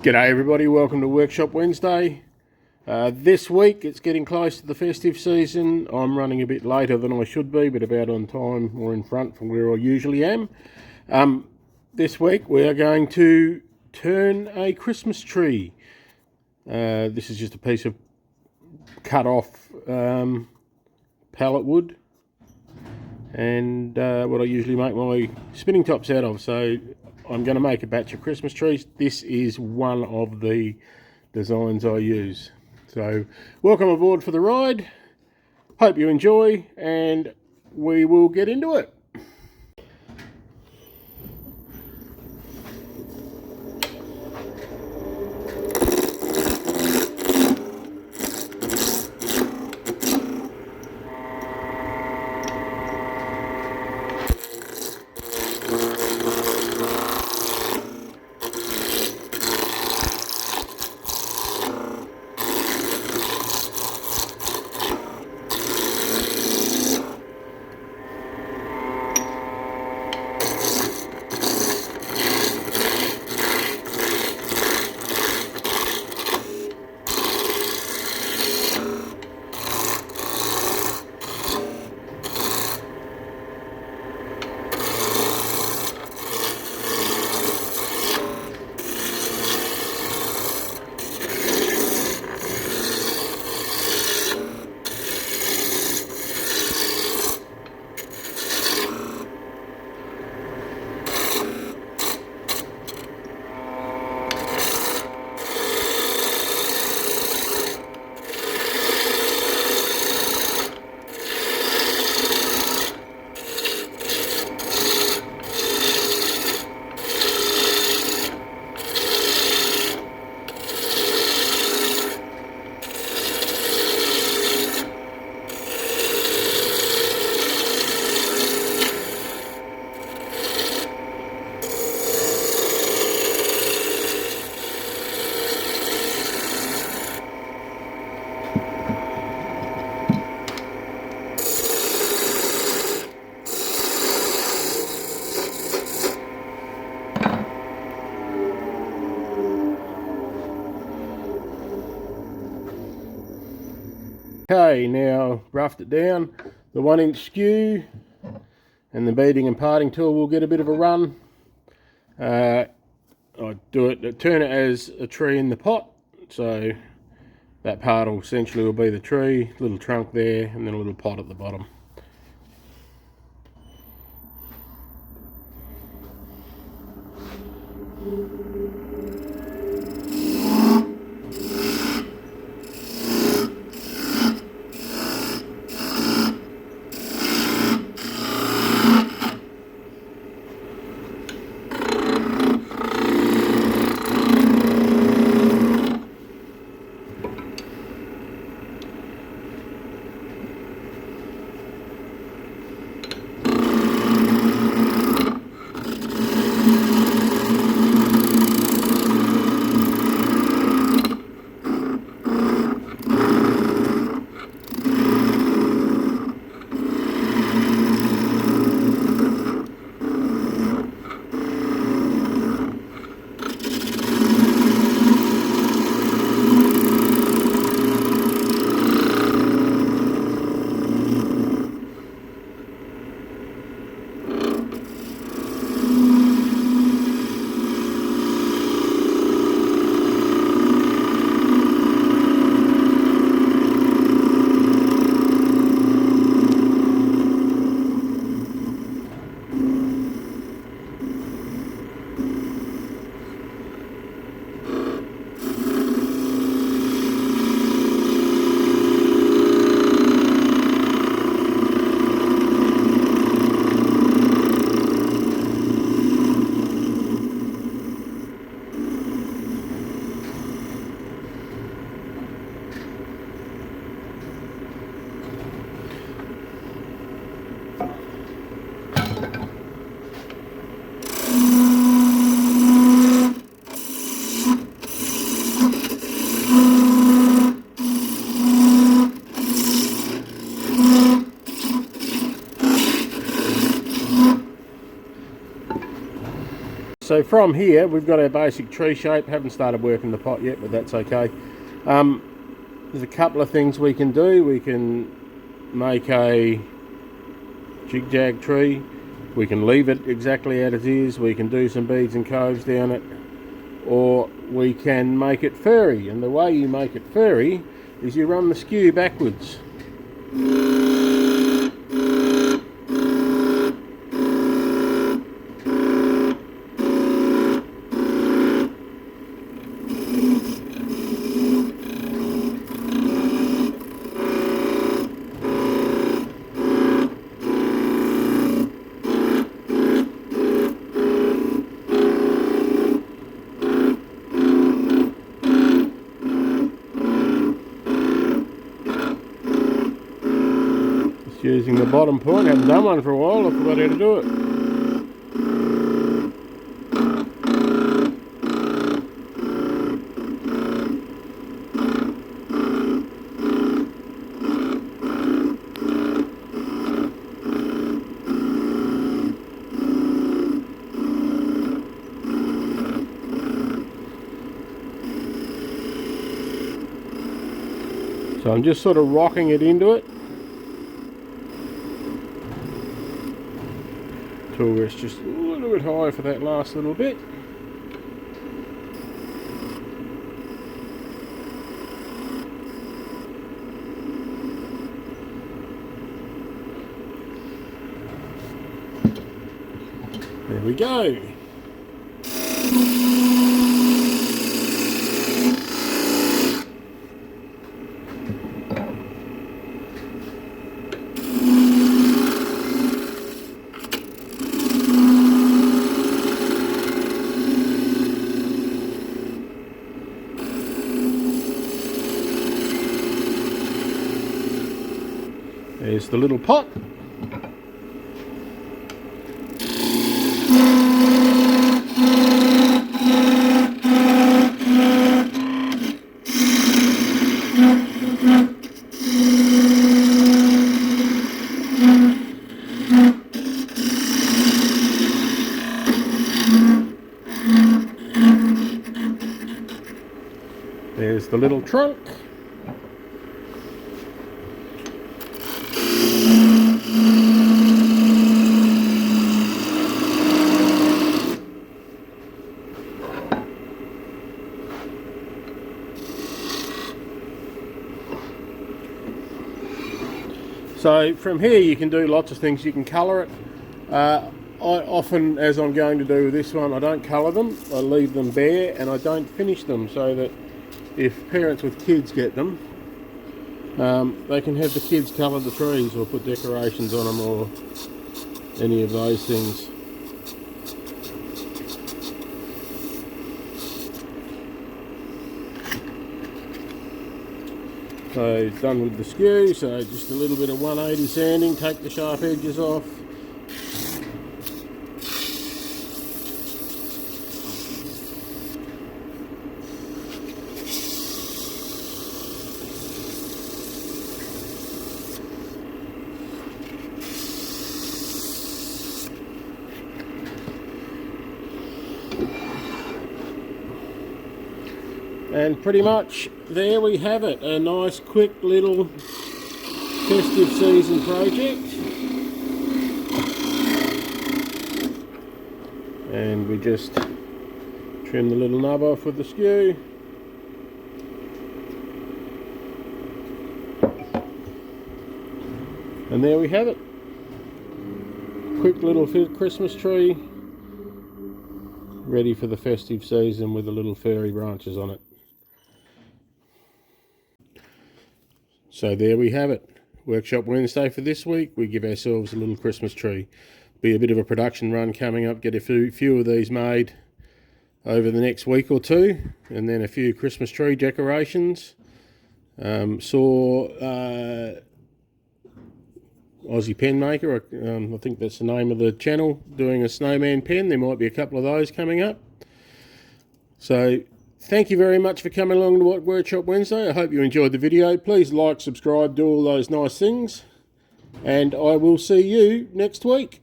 G'day everybody, welcome to Workshop Wednesday. This week it's getting close to the festive season. I'm running a bit later than I should be, but about on time or in front from where I usually am. This week we are going to turn a Christmas tree. This is just a piece of cut off pallet wood and what I usually make my spinning tops out of. So I'm going to make a batch of Christmas trees. This is one of the designs I use. So welcome aboard for the ride. Hope you enjoy, and we will get into it. Okay, now roughed it down. The 1-inch skew and the beading and parting tool will get a bit of a run. I turn it as a tree in the pot, so that part will essentially be the tree, little trunk there, and then a little pot at the bottom. So from here, we've got our basic tree shape. Haven't started working the pot yet, but that's okay. There's a couple of things we can do. We can make a jig-jag tree. We can leave it exactly as it is. We can do some beads and coves down it. Or we can make it furry. And the way you make it furry is you run the skew backwards. Using the bottom point. I haven't done one for a while. I forgot how to do it. So I'm just sort of rocking it into it. Where it's just a little bit high for that last little bit. There we go. There's the little pot. There's the little trunk. So from here you can do lots of things. You can colour it. I often, as I'm going to do with this one, I don't colour them. I leave them bare and I don't finish them, so that if parents with kids get them, they can have the kids colour the trees or put decorations on them or any of those things. So done with the skew, so just a little bit of 180 sanding, take the sharp edges off. And pretty much there we have it, a nice quick little festive season project. And we just trim the little nub off with the skew. And there we have it. Quick little Christmas tree, ready for the festive season with the little furry branches on it. So there we have it. Workshop Wednesday for this week. We give ourselves a little Christmas tree. Be a bit of a production run coming up. Get a few of these made over the next week or two. And then a few Christmas tree decorations. Saw Aussie Pen Maker, I think that's the name of the channel, doing a snowman pen. There might be a couple of those coming up. So thank you very much for coming along to Workshop Wednesday. I hope you enjoyed the video. Please like, subscribe, do all those nice things. And I will see you next week.